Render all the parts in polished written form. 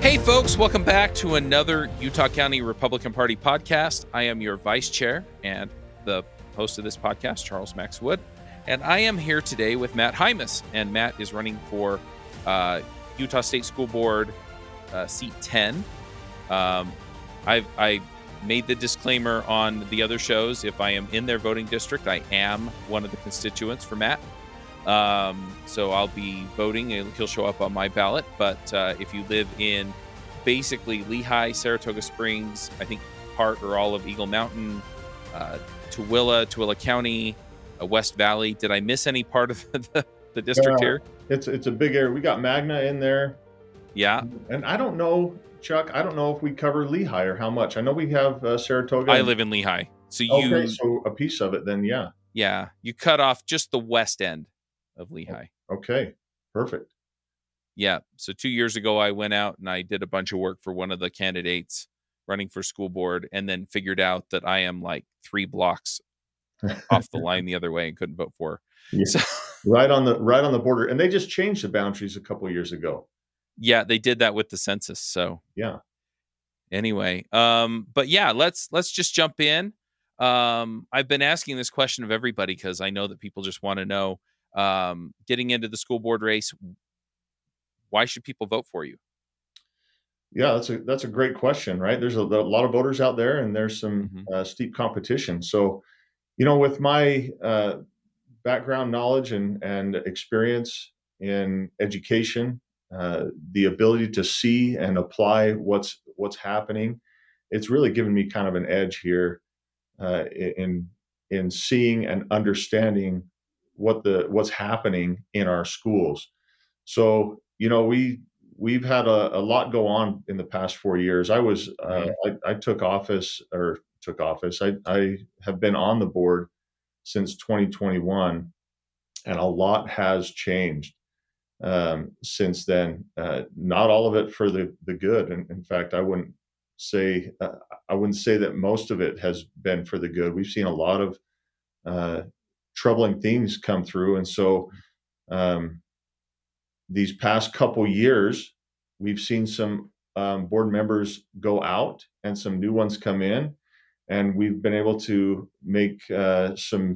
Hey, folks, welcome back to another Utah County Republican Party podcast. I am your vice chair and the host of this podcast, Charles Max Wood. And I am here today with Matt Hymas. And Matt is running for Utah State School Board seat 10. I made the disclaimer on the other shows. If I am in their voting district, I am one of the constituents for Matt. So I'll be voting. He'll show up on my ballot. But if you live in basically Lehi, Saratoga Springs, I think part or all of Eagle Mountain, Tooele County, West Valley. Did I miss any part of the district here? It's a big area. We got Magna in there. Yeah. And I don't know, Chuck, I don't know if we cover Lehi or how much. I know we have Saratoga. I live in Lehi. So so a piece of it then, yeah. Yeah. You cut off just the west end of Lehi. Okay. Perfect. Yeah. So 2 years ago, I went out and I did a bunch of work for one of the candidates running for school board, and then figured out that I am like 3 blocks off the line the other way and couldn't vote for her. Yeah. So, right on the border. And they just changed the boundaries a couple of years ago. Yeah, they did that with the census. So yeah. Anyway, but yeah, let's just jump in. I've been asking this question of everybody because I know that people just want to know, getting into the school board race, why should people vote for you? Yeah, that's a great question, right? There's a lot of voters out there, and there's some steep competition. So, with my background knowledge and experience in education, the ability to see and apply what's happening, it's really given me kind of an edge here in seeing and understanding what's happening in our schools. So, we've had a lot go on in the past 4 years. I took office. I have been on the board since 2021, and a lot has changed since then. Not all of it for the good. And in fact, I wouldn't say that most of it has been for the good. We've seen a lot of troubling things come through, and so these past couple years, we've seen some board members go out and some new ones come in, and we've been able to make some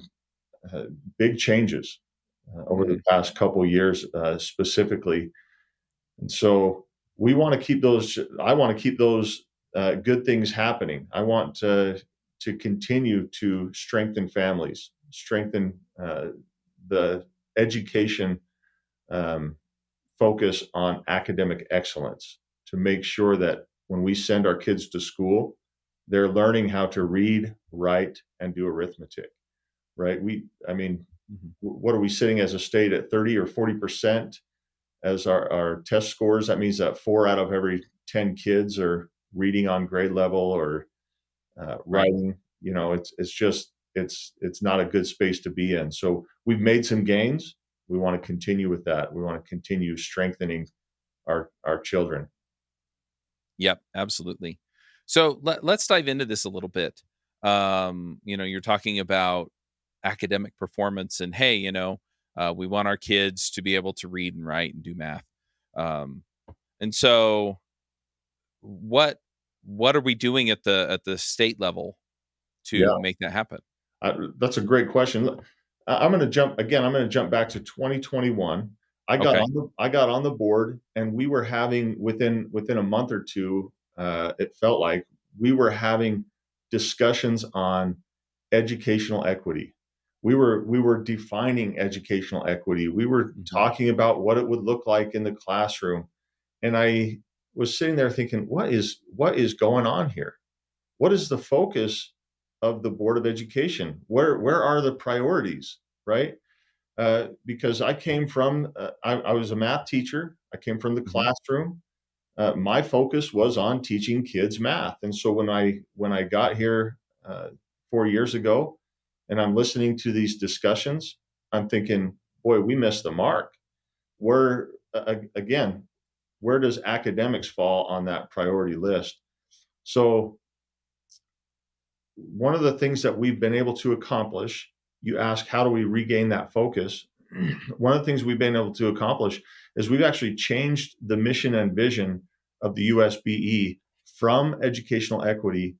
big changes over the past couple years, specifically. And so we want to keep those. I want to keep those good things happening. I want to continue to strengthen families, strengthen the education focus on academic excellence, to make sure that when we send our kids to school, they're learning how to read, write, and do arithmetic, right? What are we sitting as a state at 30 or 40% as our test scores? That means that 4 out of every 10 kids are reading on grade level or writing. It's not a good space to be in. So we've made some gains. We want to continue with that. We want to continue strengthening our children. Yep, absolutely. So let's dive into this a little bit. You're talking about academic performance, and hey, we want our kids to be able to read and write and do math. And so what are we doing at the state level to make that happen? That's a great question. I'm going to jump back to 2021. I got on the board, and we were having within a month or two, it felt like we were having discussions on educational equity. We were defining educational equity. We were talking about what it would look like in the classroom. And I was sitting there thinking, what is going on here? What is the focus of the Board of Education? Where are the priorities, right? Because I came from, I was a math teacher. I came from the classroom. My focus was on teaching kids math. And so when I got here 4 years ago, and I'm listening to these discussions, I'm thinking, boy, we missed the mark. Where does academics fall on that priority list? So one of the things that we've been able to accomplish, you ask, how do we regain that focus? One of the things we've been able to accomplish is we've actually changed the mission and vision of the USBE from educational equity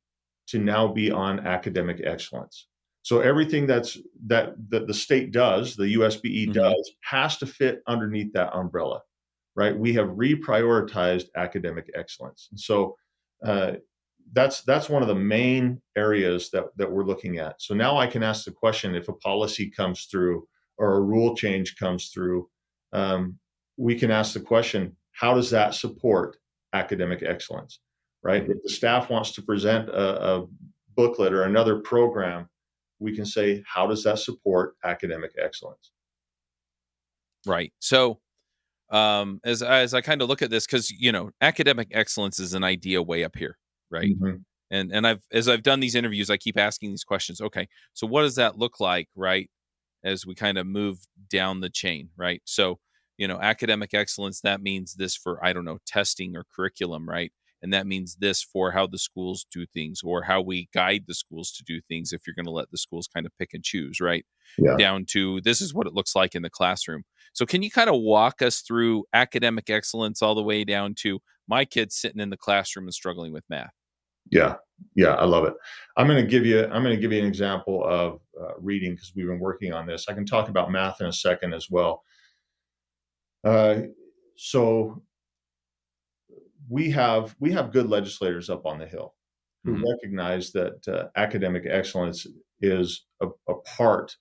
to now be on academic excellence. So everything that the state does, the USBE Hmm. does, has to fit underneath that umbrella, right? We have reprioritized academic excellence. And so uh, that's one of the main areas that we're looking at. So now I can ask the question: if a policy comes through or a rule change comes through, um, we can ask the question: how does that support academic excellence? Right? Hmm. If the staff wants to present a booklet or another program, we can say, how does that support academic excellence? Right. So, as I kind of look at this, because academic excellence is an idea way up here, right? Mhm. And as I've done these interviews, I keep asking these questions. Okay, so what does that look like, right? As we kind of move down the chain, right? So, academic excellence, that means this for, I don't know, testing or curriculum, right? And that means this for how the schools do things or how we guide the schools to do things if you're going to let the schools kind of pick and choose, right? Yeah. Down to this is what it looks like in the classroom. So, can you kind of walk us through academic excellence all the way down to my kids sitting in the classroom and struggling with math? Yeah, yeah, I love it. I'm going to give you an example of reading because we've been working on this. I can talk about math in a second as well. Uh, so we have good legislators up on the Hill who Hmm. recognize that academic excellence is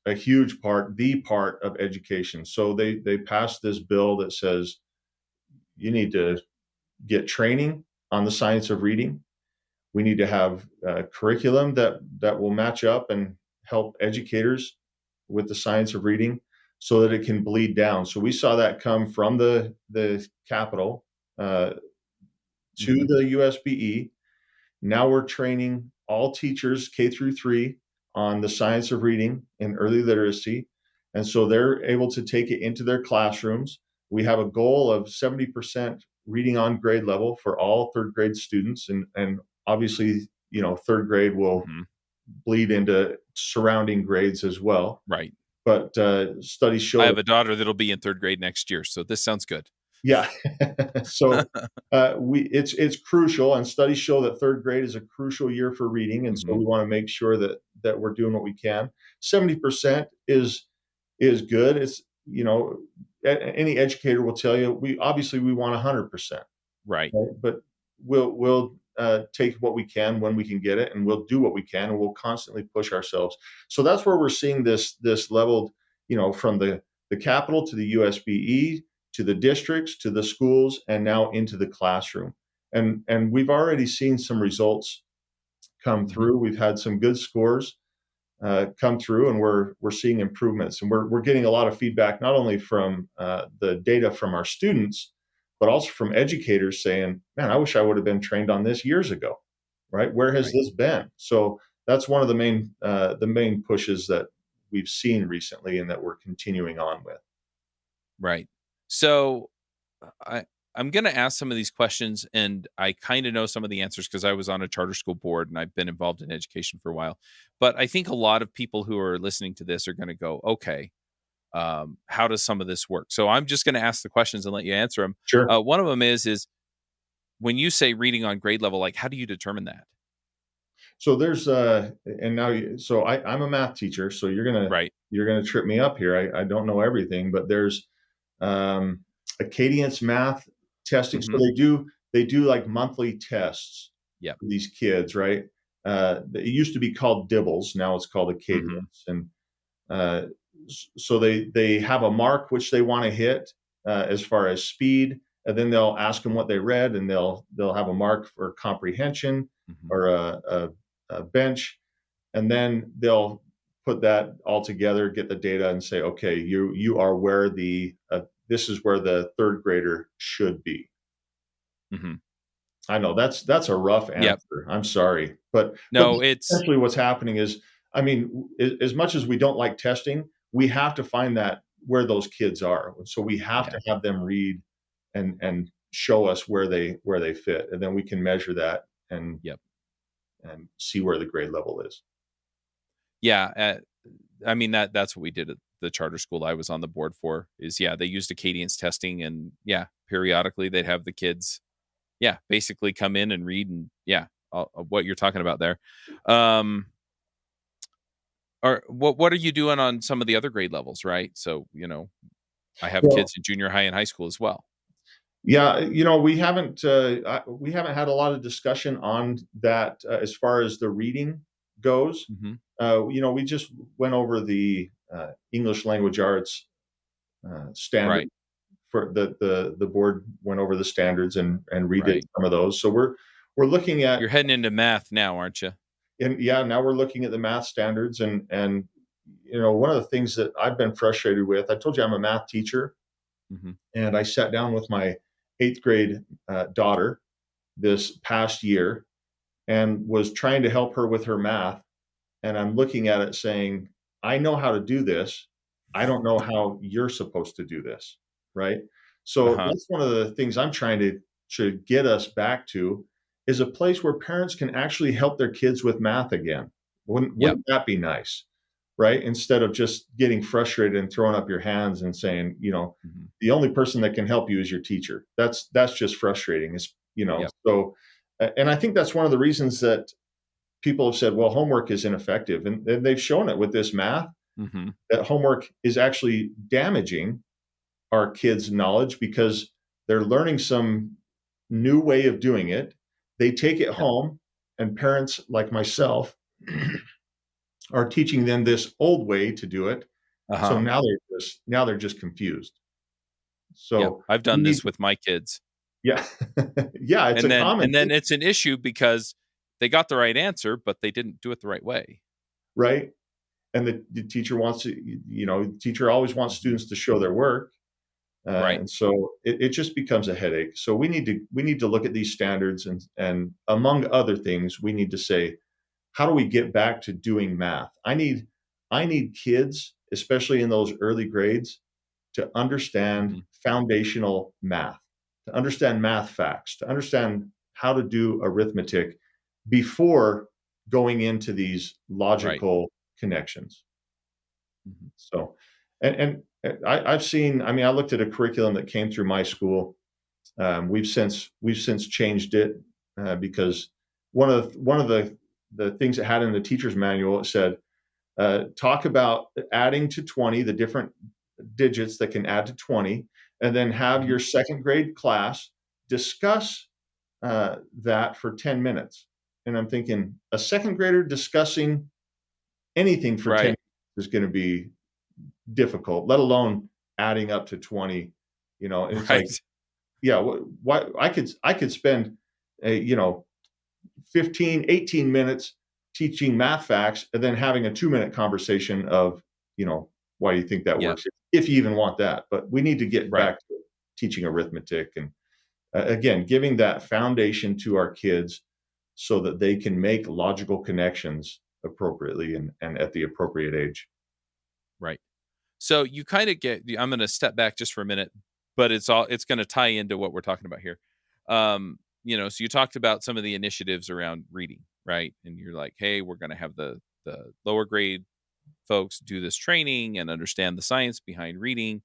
a huge part, the part of education. So they passed this bill that says you need to get training on the science of reading. We need to have curriculum that will match up and help educators with the science of reading so that it can bleed down. So we saw that come from the Capitol uh, to Hmm. the USBE. Now we're training all teachers K through 3 on the science of reading and early literacy, and so they're able to take it into their classrooms. We have a goal of 70% reading on grade level for all 3rd grade students, and obviously, 3rd grade will Hmm. bleed into surrounding grades as well. Right. But studies I show, have a daughter that'll be in third grade next year, so this sounds good. yeah. So it's crucial, and studies show that 3rd grade is a crucial year for reading, and so Hmm. we want to make sure that we're doing what we can. 70% is good. It's any educator will tell you we want 100%. Right. Right? But we'll take what we can when we can get it, and we'll do what we can, and we'll constantly push ourselves. So that's where we're seeing this leveled, from the capital to the USBE to the districts to the schools, and now into the classroom. And we've already seen some results come Hmm. through. We've had some good scores come through, and we're seeing improvements, and we're getting a lot of feedback not only from the data from our students, but also from educators saying, "Man, I wish I would have been trained on this years ago." Right? Where has Right. this been? So that's one of the main pushes that we've seen recently, and that we're continuing on with. Right. So I I'm going to ask some of these questions, and I kind of know some of the answers because I was on a charter school board and I've been involved in education for a while. But I think a lot of people who are listening to this are going to go, okay, how does some of this work? So I'm just going to ask the questions and let you answer them. Sure. One of them is when you say reading on grade level, like how do you determine that? So there's and now so I'm a math teacher, so Right. you're gonna trip me up here. I don't know everything, but there's um, Acadience math testing. So Hmm. they do like monthly tests Yep. for these kids, right? It used to be called Dibbles, now it's called Hmm. Acadience, and uh, so they have a mark which they want to hit as far as speed, and then they'll ask them what they read, and they'll have a mark for comprehension Hmm. or a bench, and then they'll put that all together, get the data, and say, okay, you are where this is where the 3rd grader should be. Hmm. I know that's a rough Yep. answer. I'm sorry, but No, it's essentially what's happening is, I mean, as much as we don't like testing, we have to find that where those kids are. So we have yeah. to have them read and show us where they fit, and then we can measure that and Yep. and see where the grade level is. Yeah. I mean that's what we did at the charter school I was on the board for. Is yeah, they used Acadience testing, and yeah, periodically they'd have the kids. yeah, basically come in and read and what you're talking about there. Um, or what are you doing on some of the other grade levels, right? So, I have Well, kids in junior high and high school as well. yeah, we haven't had a lot of discussion on that as far as the reading goes. Hmm. We just went over the English language arts standard. Right. For the board went over the standards and redid Right. some of those. So we're looking at, You're heading into math now, aren't you? and yeah, now we're looking at the math standards, and one of the things that I've been frustrated with. I told you I'm a math teacher, Hmm. and I sat down with my eighth grade daughter this past year and was trying to help her with her math. And I'm looking at it saying, I know how to do this. I don't know how you're supposed to do this. Right. Uh So huh. that's one of the things I'm trying to get us back to, is a place where parents can actually help their kids with math again. Wouldn't, Yep. wouldn't that be nice? Right. Instead of just getting frustrated and throwing up your hands and saying, Hmm. the only person that can help you is your teacher. That's just frustrating. Yep. So, and I think that's one of the reasons that people have said, well, homework is ineffective. And they've shown it with this math, Hmm. that homework is actually damaging our kids' knowledge because they're learning some new way of doing it. They take it Yep. home, and parents like myself are teaching them this old way to do it. Uh So huh. now they're just confused. Yep. So I've we done need this with my kids. yeah. Yeah, it's And a then common and then thing, it's an issue because they got the right answer, but they didn't do it the right way. right? And the teacher wants to, the teacher always wants Mhm. students to show their work. Right. And so it just becomes a headache. So we need to look at these standards, and among other things, we need to say, how do we get back to doing math? I need kids, especially in those early grades, to understand Hmm. foundational math, to understand math facts, to understand how to do arithmetic before going into these Right. logical connections. Hmm. So, I've seen. I mean, I looked at a curriculum that came through my school. We've since changed it because one of the things it had in the teacher's manual, it said, talk about adding to 20, the different digits that can add to 20, and then have Hmm. your second grade class discuss that for 10 minutes. And I'm thinking, a second grader discussing anything for 10 Right. minutes is going to be difficult, let alone adding up to 20. And it's like, Right. yeah, what I could spend a 15, 18 minutes teaching math facts and then having a 2-minute conversation of, why do you think that Yep. works? If you even want that. But we need to get Right. back to teaching arithmetic, and again, giving that foundation to our kids so that they can make logical connections appropriately and at the appropriate age. Right. So you kind of get. I'm going to step back just for a minute, but it's going to tie into what we're talking about here. So you talked about some of the initiatives around reading, right? And you're like, hey, we're going to have the lower grade folks do this training and understand the science behind reading,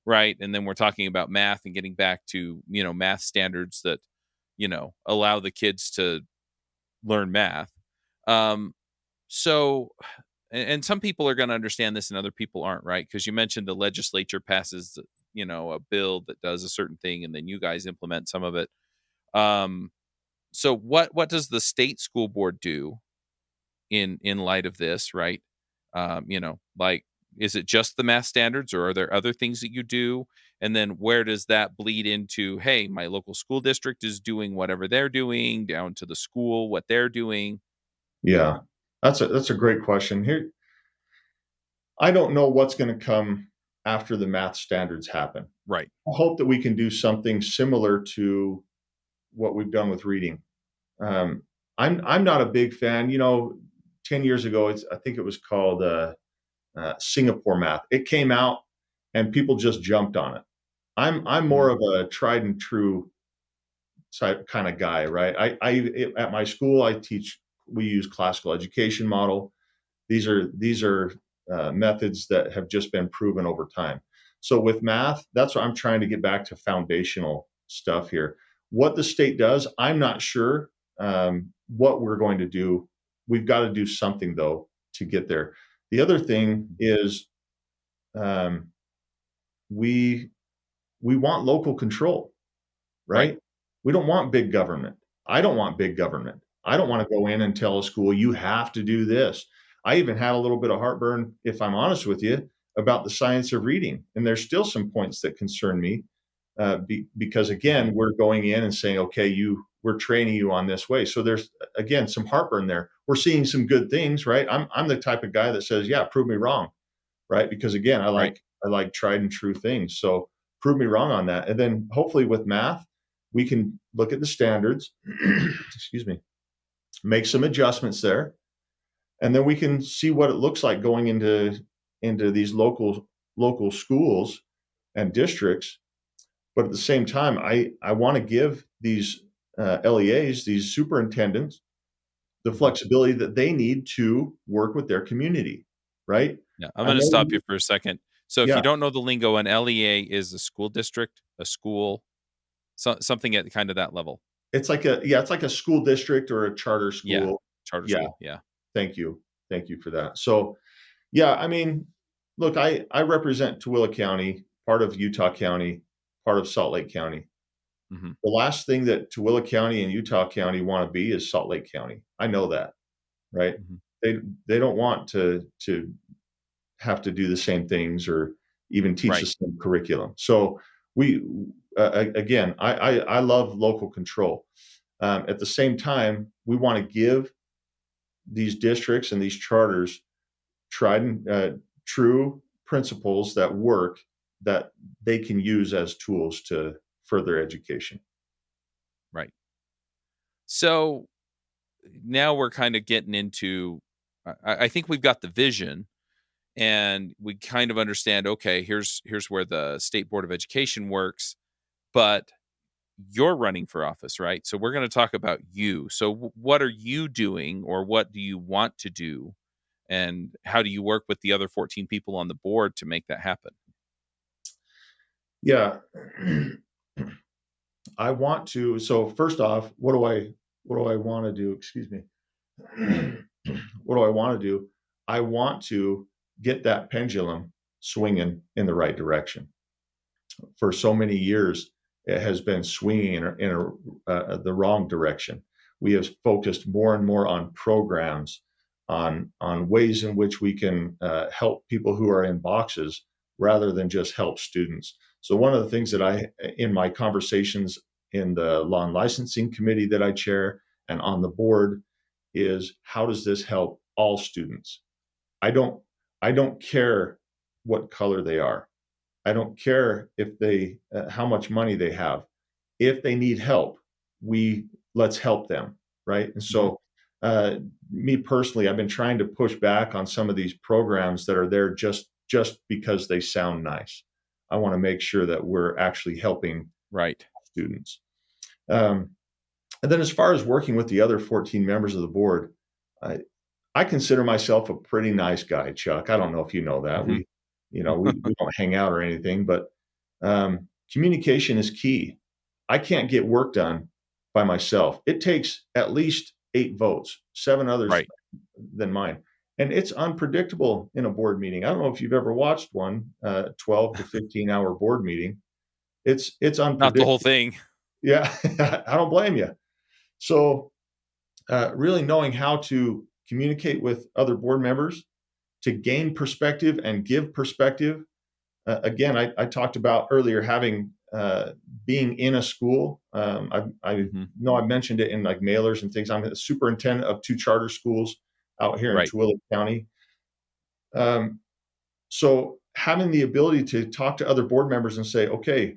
right? And then we're talking about math and getting back to math standards that allow the kids to learn math. Um, so and some people are going to understand this and other people aren't, right? Because you mentioned the legislature passes a bill that does a certain thing and then you guys implement some of it. um so what does the state school board do in light of this, right? Like, is it just the math standards or are there other things that you do? And then where does that bleed into, hey, my local school district is doing whatever they're doing, down to the school what they're doing? Yeah, that's a great question. Here, I don't know what's going to come after the math standards happen. Right. I hope that we can do something similar to what we've done with reading. Um, I'm not a big fan. 10 years ago, I think it was called Singapore math. It came out, and people just jumped on it. I'm more Mhm. of a tried and true type kind of guy, right? At my school, we use classical education model. These are methods that have just been proven over time. So with math, that's what I'm trying to get back to, foundational stuff here. what the state does, I'm not sure what we're going to do. We've got to do something, though, to get there. The other thing is um, we want local control, Right. right? We don't want big government. I don't want big government. I don't want to go in and tell a school, you have to do this. I even had a little bit of heartburn, if I'm honest with you, about the science of reading. And there's still some points that concern me because, again, we're going in and saying, okay, we're training you on this way. So there's, again, some heartburn there. We're seeing some good things, right? I'm the type of guy that says, yeah, prove me wrong, right? Because, again, Right. I like tried and true things. So prove me wrong on that. And then hopefully with math, we can look at the standards, excuse me, make some adjustments there, and then we can see what it looks like going into these local schools and districts. But at the same time, I want to give these LEAs, these superintendents, the flexibility that they need to work with their community, right? Yeah, I'm I going to know, stop you for a second. So if yeah, you don't know the lingo, an LEA is a school district, a school, something at kind of that level. it's like a school district or a charter Yeah, school. charter Yeah, school. Yeah. thank you, thank you for that. So, yeah, I mean, look, I represent Tooele County, part of Utah County, part of Salt Lake County. Hmm. The last thing that Tooele County and Utah County want to be is Salt Lake County. I know that, right? Hmm. They don't want to have to do the same things or even teach the Right. same curriculum. So we again, I love local control. At the same time, we want to give these districts and these charters tried and true principles that work that they can use as tools to further education. Right. So now we're kind of getting into, I think we've got the vision and we kind of understand, okay, here's where the state board of education works, but you're running for office, right? So we're going to talk about you. So what are you doing, or what do you want to do, and how do you work with the other 14 people on the board to make that happen? Yeah, I want to. So first off, what do I want to do? Excuse me. What do I want to do? I want to get that pendulum swinging in the right direction. For so many years, it has been swinging the wrong direction. We have focused more and more on programs, on ways in which we can help people who are in boxes rather than just help students. So one of the things that in my conversations in the law and licensing committee that I chair and on the board, is how does this help all students? I don't I don't care what color they are. I don't care if they how much money they have. If they need help, we let's help them, right? And Hmm. so, uh, me personally, I've been trying to push back on some of these programs that are there just because they sound nice. I want to make sure that we're actually helping Right. students. Um, and then, as far as working with the other 14 members of the board, I, I consider myself a pretty nice guy, Chuck. I don't know if you know that. Hmm. We don't hang out or anything, but communication is key. I can't get work done by myself. It takes at least 8 votes, 7 others Right. than mine. And it's unpredictable in a board meeting. I don't know if you've ever watched one 12 to 15-hour board meeting. It's Not the whole unpredictable. thing. Yeah, I don't blame you. So, really knowing how to communicate with other board members to gain perspective and give perspective. Again, I talked about earlier having being in a school. I Hmm. know I mentioned it in like mailers and things. I'm the superintendent of 2 charter schools out here in Right. Tooele County. Um, so having the ability to talk to other board members and say, okay,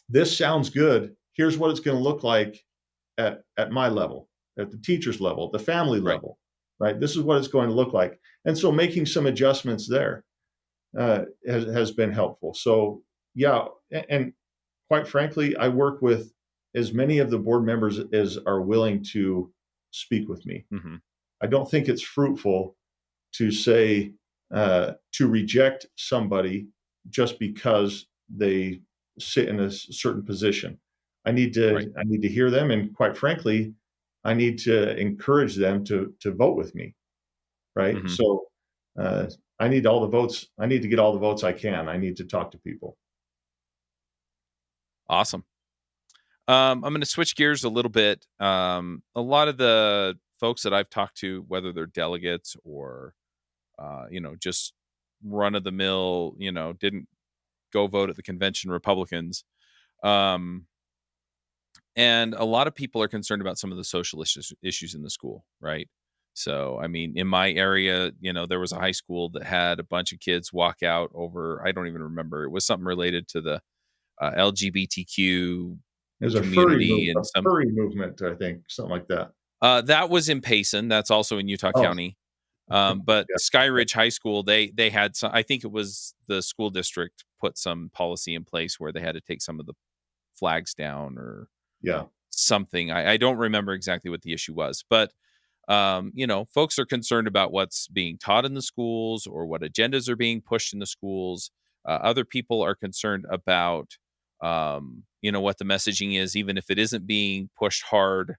this sounds good. Here's what it's going to look like at my level, at the teacher's level, the family Right. level, right? This is what it's going to look like. And so making some adjustments there has been helpful. So yeah, and quite frankly, I work with as many of the board members as are willing to speak with me. Hmm. I don't think it's fruitful to say to reject somebody just because they sit in a certain position. Right. I need to hear them, and quite frankly, I need to encourage them to vote with me, right? Hmm. So uh, I need all the votes. I need to get all the votes I can. I need to talk to people. Awesome. I'm going to switch gears a little bit. A lot of the folks that I've talked to, whether they're delegates or, just run of the mill, didn't go vote at the convention Republicans. Um, and a lot of people are concerned about some of the social issues in the school, right? So, I mean, in my area, there was a high school that had a bunch of kids walk out over, I don't even remember. It was something related to the LGBTQ There's community a and some. furry movement, I think, something like that. That was in Payson. That's also in Utah Oh, County. But yeah, Sky Ridge High School, they had some. I think it was the school district put some policy in place where they had to take some of the flags down or yeah, something. I don't remember exactly what the issue was, but folks are concerned about what's being taught in the schools or what agendas are being pushed in the schools. Other people are concerned about what the messaging is, even if it isn't being pushed hard,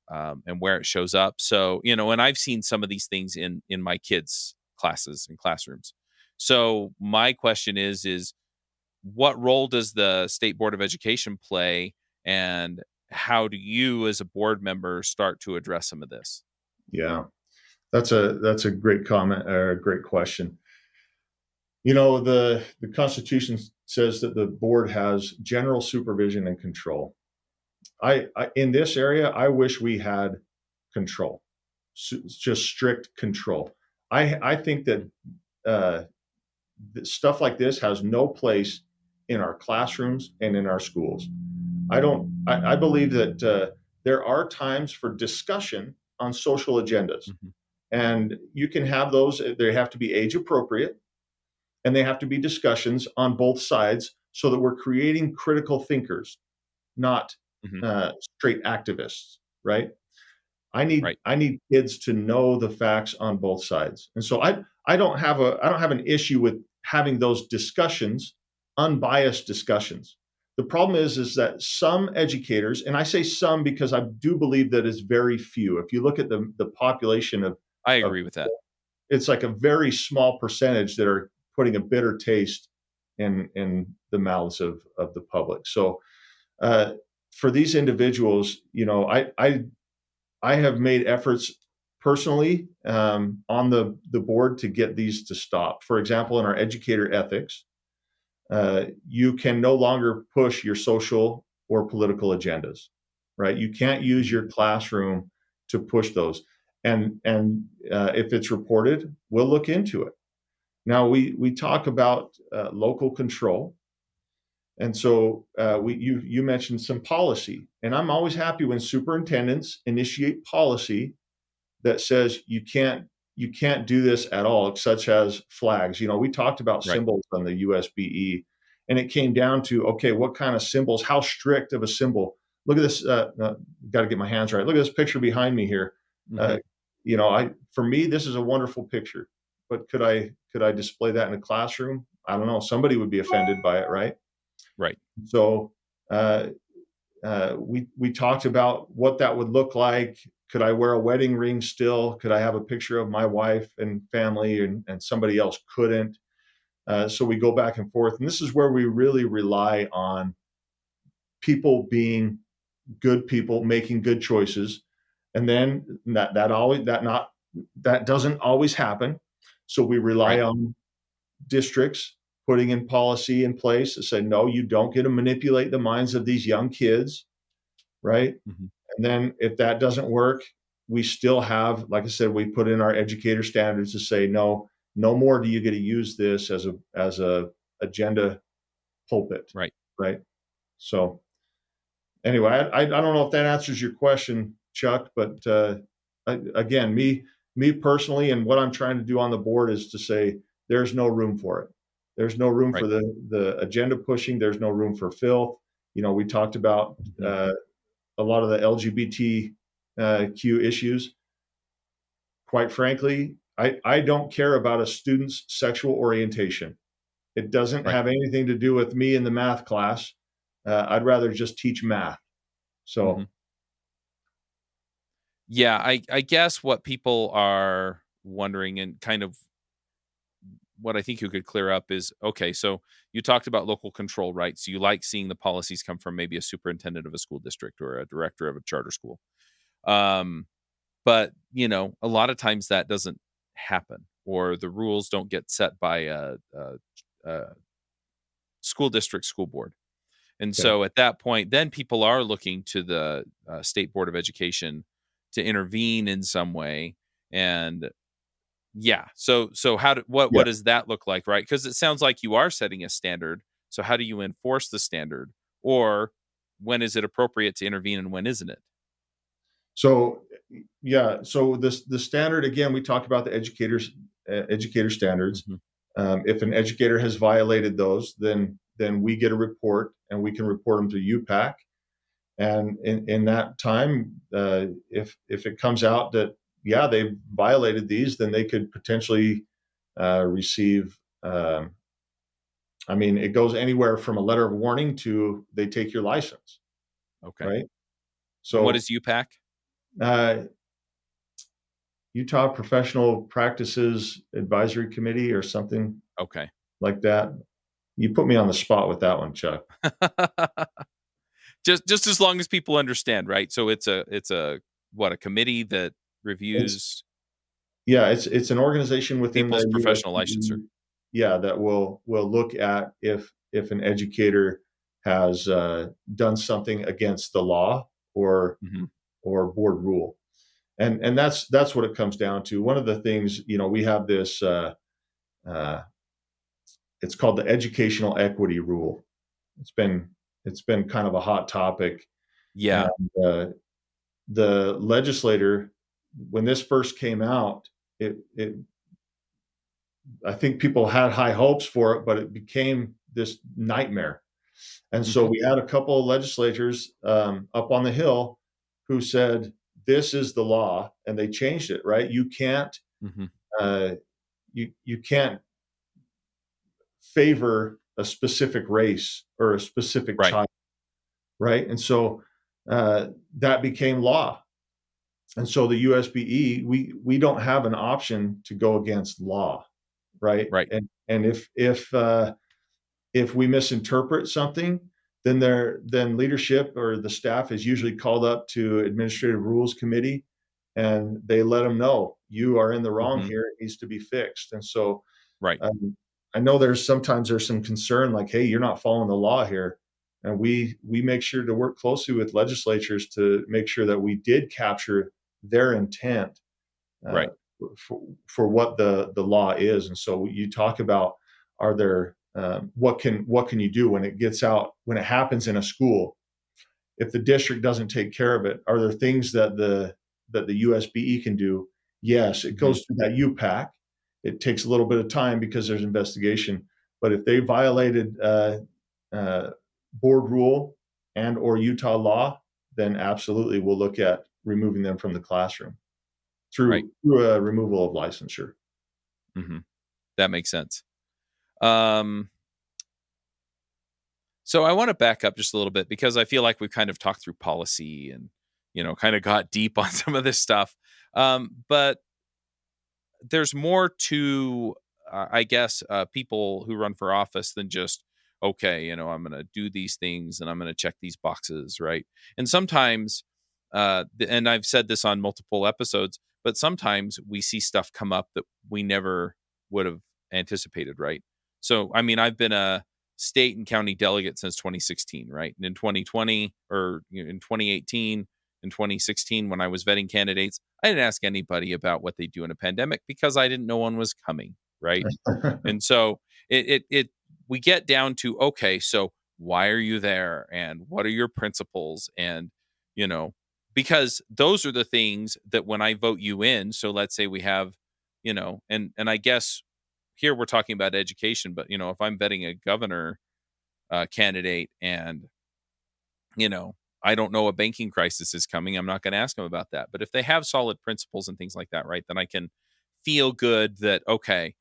and where it shows up. So, and I've seen some of these things in my kids' classes and classrooms. So my question is what role does the State Board of Education play, and how do you as a board member start to address some of this? yeah. That's a great comment or a great question. The Constitution says that the board has general supervision and control. I in this area, I wish we had control, just strict control. I think that uh, stuff like this has no place in our classrooms and in our schools. I don't. I believe that there are times for discussion on social agendas, Mhm. and you can have those. They have to be age appropriate, and they have to be discussions on both sides, so that we're creating critical thinkers, not Mhm. straight activists. Right? Right. I need kids to know the facts on both sides. And so I don't have an issue with having those discussions, unbiased discussions. The problem is that some educators, and I say some because I do believe that it's very few. If you look at the population I of agree with that. it's like a very small percentage that are putting a bitter taste in the mouths of the public. So uh, for these individuals, I have made efforts personally on the board to get these to stop. For example, in our educator ethics, you can no longer push your social or political agendas, right? You can't use Mhm. your classroom to push those. And if it's reported, we'll look into it. Now we talk about local control, and so you mentioned some policy, and I'm always happy when superintendents initiate policy that says you can't do this at all, such as flags. We talked about Right. symbols on the USBE, and it came down to okay, what kind of symbols? How strict of a symbol? Look at this. Got to get my hands right. Look at this picture behind me here. Uh, Mhm. I for me this is a wonderful picture, but could I display that in a classroom? I don't know. Somebody would be offended by it, right? Right. So uh, we talked about what that would look like. Could I wear a wedding ring still? Could I have a picture of my wife and family, and somebody else couldn't? So we go back and forth, and this is where we really rely on people being good people, making good choices, and then that doesn't always happen. So we rely Right. on districts putting in policy in place to say, no, you don't get to manipulate the minds of these young kids, right? Mhm. And then if that doesn't work, we still have, like I said, we put in our educator standards to say, no, no more do you get to use this as a agenda pulpit, Right. right? So anyway, I don't know if that answers your question, Chuck, but again, me personally, and what I'm trying to do on the board is to say there's no room for it. There's no room Right. for the agenda pushing. There's no room for filth. We talked about Mhm. a lot of the LGBTQ issues. Quite frankly, I don't care about a student's sexual orientation. It doesn't Right. have anything to do with me in the math class. I'd rather just teach math. Hmm. So Yeah, I guess what people are wondering, and kind of what I think you could clear up is, okay, so you talked about local control, right? So you like seeing the policies come from maybe a superintendent of a school district or a director of a charter school. Um, but a lot of times that doesn't happen, or the rules don't get set by a school district school board. And okay. so at that point, then people are looking to the state board of education to intervene in some way. And yeah, so what Yeah. does that look like, right? Because it sounds like you are setting a standard. So how do you enforce the standard, or when is it appropriate to intervene and when isn't it? So yeah. So this the standard again. We talked about the educator standards. Hmm. If an educator has violated those, then we get a report and we can report them to UPAC. And in that time, if it comes out that yeah they've violated these, then they could potentially receive. I mean, it goes anywhere from a letter of warning to they take your license, Okay. right? And what So is UPAC? uh, Utah Professional Practices Advisory Committee or something Okay. like that. You put me on the spot with that one, Chuck. Just as long as people understand, right? So it's a what, a committee that It's reviews yeah, it's an organization within people's the professional licensure. USPE, yeah, that will look at if an educator has done something against the law or Hmm. board rule, and that's what it comes down to. One of the things we have this uh, it's called the educational equity rule. It's been it's been kind of a hot topic, and Yeah. the legislator when this first came out, it I think people had high hopes for it, but it became this nightmare. And so Hmm. we had a couple of legislators up on the Hill who said, "This is the law," and they changed it. Right? Hmm. Uh, you can't favor a specific race or a specific Right. child. Right? And so that became law. And so the USBE, we don't have an option to go against law. Right? Right. And if we misinterpret something, then leadership or the staff is usually called up to administrative rules committee, and they let them know you are in the wrong Hmm. here. It needs to be fixed. And so Right. I know there's some concern like, hey, you're not following the law here, and we make sure to work closely with legislatures to make sure that we did capture their intent uh, Right. for what the law is. And so you talk about are there what can you do when it gets out when it happens in a school if the district doesn't take care of it? Are there things that the USBE can do? Yes, it Hmm. goes through that UPAC. It takes a little bit of time because there's investigation. But if they violated uh, board rule and or Utah law, then absolutely we'll look at removing them from the classroom Right. through a removal of licensure. Hmm. That makes sense. Um, so I want to back up just a little bit because I feel like we've kind of talked through policy and kind of got deep on some of this stuff. But there's more to I guess people who run for office than just, okay, I'm going to do these things and I'm going to check these boxes, right? And sometimes and I've said this on multiple episodes, but sometimes we see stuff come up that we never would have anticipated, right? So I mean, I've been a state and county delegate since 2016, right? And in 2020, or in 2018 and 2016, when I was vetting candidates, I didn't ask anybody about what they do in a pandemic because I didn't know one was coming, right? And so it we get down to, okay, so why are you there and what are your principles? And you know because those are the things that when I vote you in, so let's say we have, and I guess here we're talking about education, but if I'm vetting a governor candidate, and you know, I don't know a banking crisis is coming, I'm not going to ask them about that. But if they have solid principles and things like that, right, then I can feel good that, okay,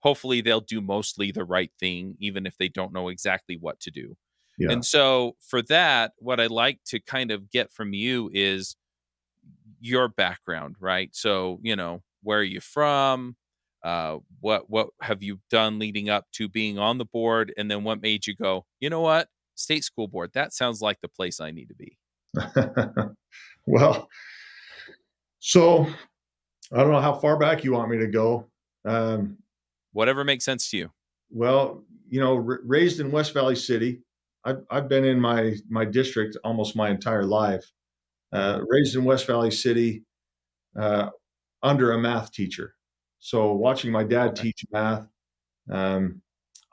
hopefully they'll do mostly the right thing, even if they don't know exactly what to do. Yeah. And so for that, what I'd like to kind of get from you is your background, right? So, where are you from? What have you done leading up to being on the board? And then what made you go, you know what? State school board, that sounds like the place I need to be. Well, so I don't know how far back you want me to go. Um, Whatever makes sense to you. well, raised in West Valley City, I've been in my district almost my entire life. Hmm. Raised in West Valley City, uh, under a math teacher. So watching my dad Okay. teach math, um,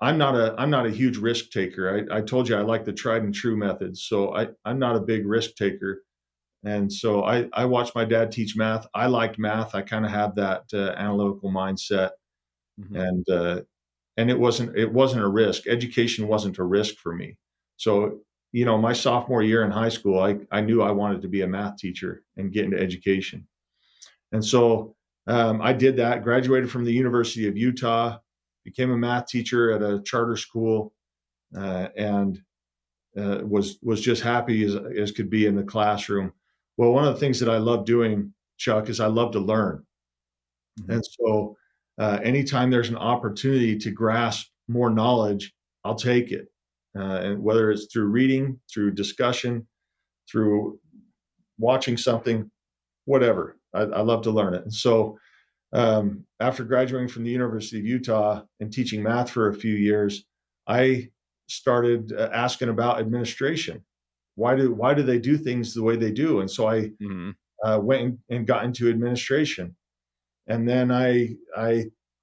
I'm not a huge risk taker. I told you I like the tried and true methods, so I'm not a big risk taker. And so I watched my dad teach math. I liked math. I kind of had that analytical mindset, Hmm. and it wasn't a risk. Education wasn't a risk for me. So my sophomore year in high school, I knew I wanted to be a math teacher and get into education. And so I did that. Graduated from the University of Utah, became a math teacher at a charter school, and was just happy as could be in the classroom. Well, one of the things that I love doing, Chuck, is I love to learn. Hmm. And so anytime there's an opportunity to grasp more knowledge, I'll take it. And whether it's through reading, through discussion, through watching something, whatever, I love to learn it. And so after graduating from the University of Utah and teaching math for a few years, I started asking about administration. Why do they do things the way they do? And so I Hmm. went and got into administration. And then I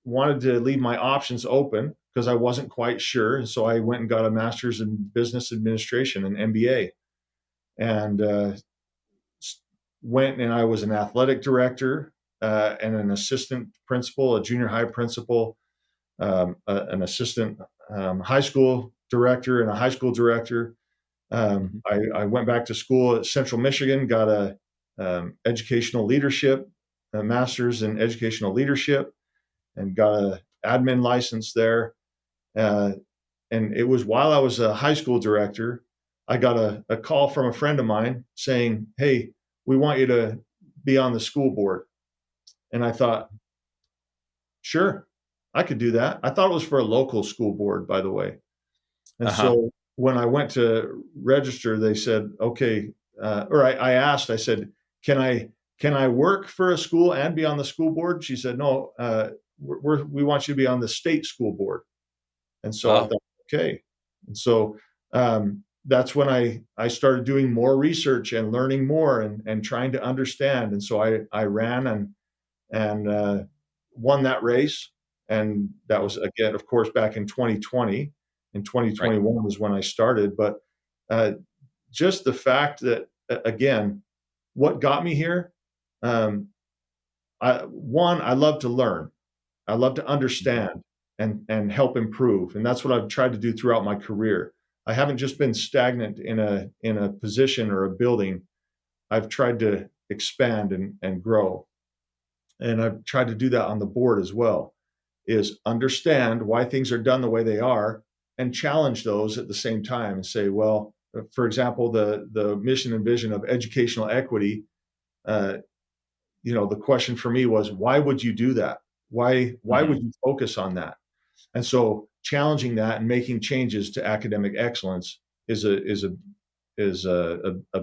wanted to leave my options open because I wasn't quite sure. And so I went and got a master's in business administration, an MBA, and went and I was an athletic director and an assistant principal, a junior high principal, an assistant high school director, and a high school director. Hmm. I went back to school at Central Michigan, got educational leadership, a master's in educational leadership, and got a admin license there. Uh, and it was while I was a high school director, I got a call from a friend of mine saying, "Hey, we want you to be on the school board." And I thought, sure, I could do that. I thought it was for a local school board, by the way. And Uh-huh. so when I went to register, they said, okay, or I asked, I said, can I work for a school and be on the school board? She said, no, we want you to be on the state school board. And so I Oh. thought, okay. And so that's when I started doing more research and learning more and trying to understand. And so I ran and won that race. And that was, again, of course, back in 2020. In Right. 2021 was when I started. But uh, just the fact that, again, what got me here, um, I love to learn. I love to Hmm. understand and help improve, and that's what I've tried to do throughout my career. I haven't just been stagnant in a position or a building. I've tried to expand and grow, and I've tried to do that on the board as well. Is understand why things are done the way they are, and challenge those at the same time, and say, well, for example, the mission and vision of educational equity. Uh, the question for me was, why would you do that? Why Hmm. would you focus on that? And so challenging that and making changes to academic excellence is a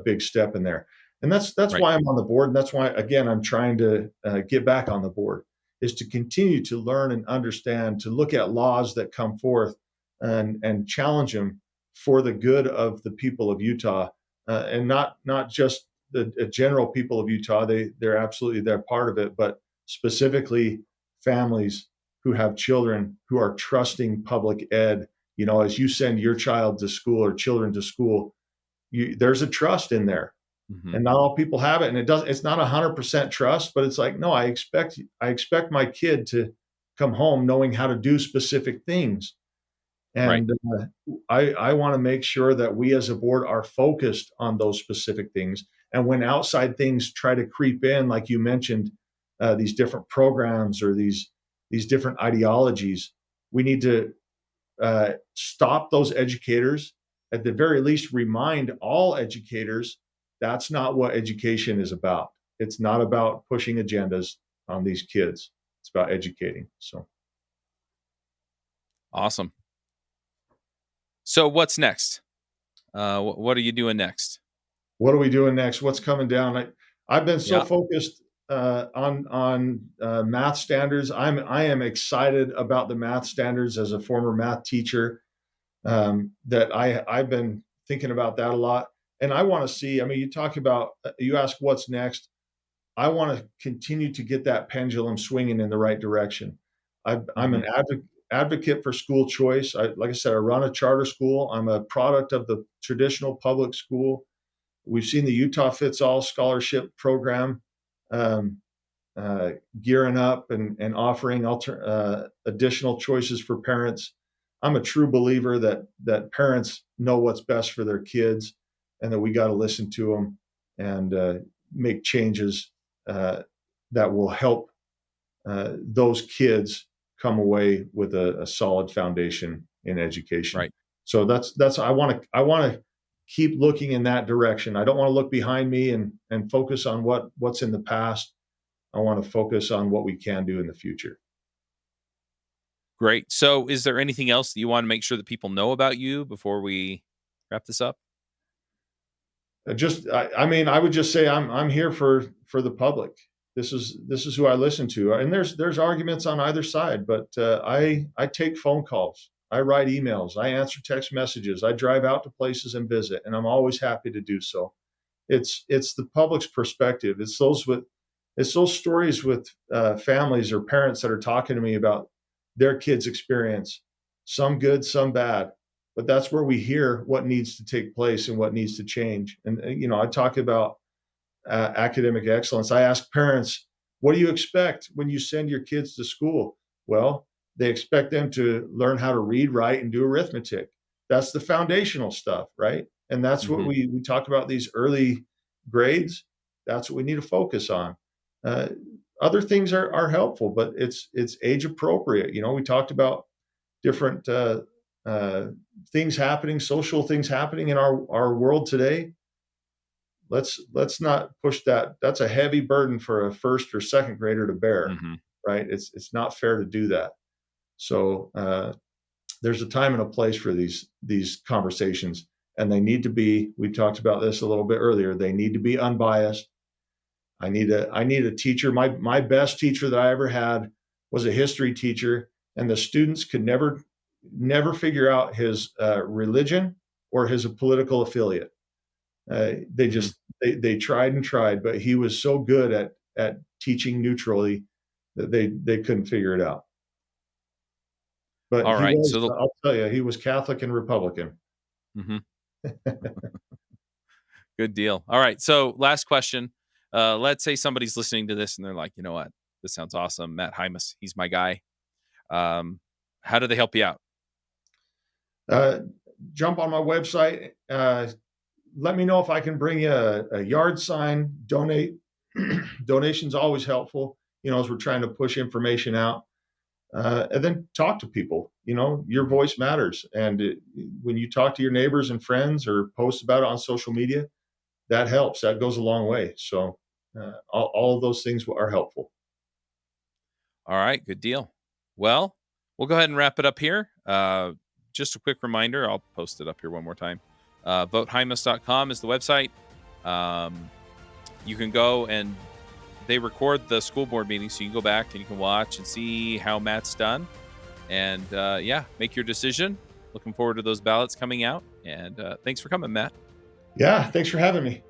big step in there. And that's Right. why I'm on the board. And that's why, again, I'm trying to get back on the board, is to continue to learn and understand, to look at laws that come forth and challenge them for the good of the people of Utah, and not just the general people of Utah. They're part of it, but specifically families who have children who are trusting public ed. As you send your child to school or children to school, there's a trust in there, Hmm. and not all people have it. And it's not 100% trust, but it's like, no, I expect my kid to come home knowing how to do specific things. Right. And I want to make sure that we as a board are focused on those specific things. And when outside things try to creep in, like you mentioned, these different programs or these different ideologies, we need to stop those educators at the very least, remind all educators that's not what education is about. It's not about pushing agendas on these kids. It's about educating. So Awesome. So what's next? What are you doing next? what are we doing next? What's coming down? I've been so Yeah. focused on math standards. I am excited about the math standards as a former math teacher. That I've been thinking about that a lot, and I want to see. I mean, you ask what's next. I want to continue to get that pendulum swinging in the right direction. I'm Mhm. an advocate for school choice. Like I said, I run a charter school. I'm a product of the traditional public school. We've seen the Utah Fits All scholarship program um, gearing up and offering additional choices for parents. I'm a true believer that parents know what's best for their kids, and that we got to listen to them and make changes that will help those kids come away with a solid foundation in education. Right. So that's I want to keep looking in that direction. I don't want to look behind me and focus on what's in the past. I want to focus on what we can do in the future. Great. So is there anything else that you want to make sure that people know about you before we wrap this up? I mean, I would just say I'm here for the public. This is who I listen to, and there's arguments on either side, but I take phone calls, I write emails, I answer text messages, I drive out to places and visit, and I'm always happy to do so. It's the public's perspective. It's those stories with families or parents that are talking to me about their kids' experience, some good, some bad. But that's where we hear what needs to take place and what needs to change. And I talk about academic excellence. I ask parents, what do you expect when you send your kids to school? Well, they expect them to learn how to read, write, and do arithmetic. That's the foundational stuff, right? And that's what Mhm. we talk about, these early grades. That's what we need to focus on. Uh, Other things are helpful, but it's age appropriate. We talked about different uh, things happening, social things happening in our world today. Let's not push that. That's a heavy burden for a first or second grader to bear, Mhm. right? It's not fair to do that. So there's a time and a place for these conversations, and they need to be. We talked about this a little bit earlier. They need to be unbiased. I need a teacher. My best teacher that I ever had was a history teacher, and the students could never figure out his religion or his political affiliate. They Mhm. just they tried and tried, but he was so good at teaching neutrally that they couldn't figure it out. But All he right. was, So the I'll tell you, he was Catholic and Republican. Mhm. Good deal. All right. So last question. Let's say somebody's listening to this and they're like, you know what? This sounds awesome. Matt Hymas, he's my guy. Um, how do they help you out? Uh, Jump on my website. Let me know if I can bring you a yard sign. Donate. Donations always helpful. As we're trying to push information out, and then talk to people. Your Mhm. voice matters, and when you talk to your neighbors and friends or post about it on social media, that helps. That goes a long way. So all of those things are helpful. All right. Good deal. Well, we'll go ahead and wrap it up here. Just a quick reminder. I'll post it up here one more time. Votehymus.com is the website. Um, you can go and they record the school board meeting, so you can go back and you can watch and see how Matt's done. And yeah, make your decision. Looking forward to those ballots coming out. And thanks for coming, Matt. Yeah, thanks for having me.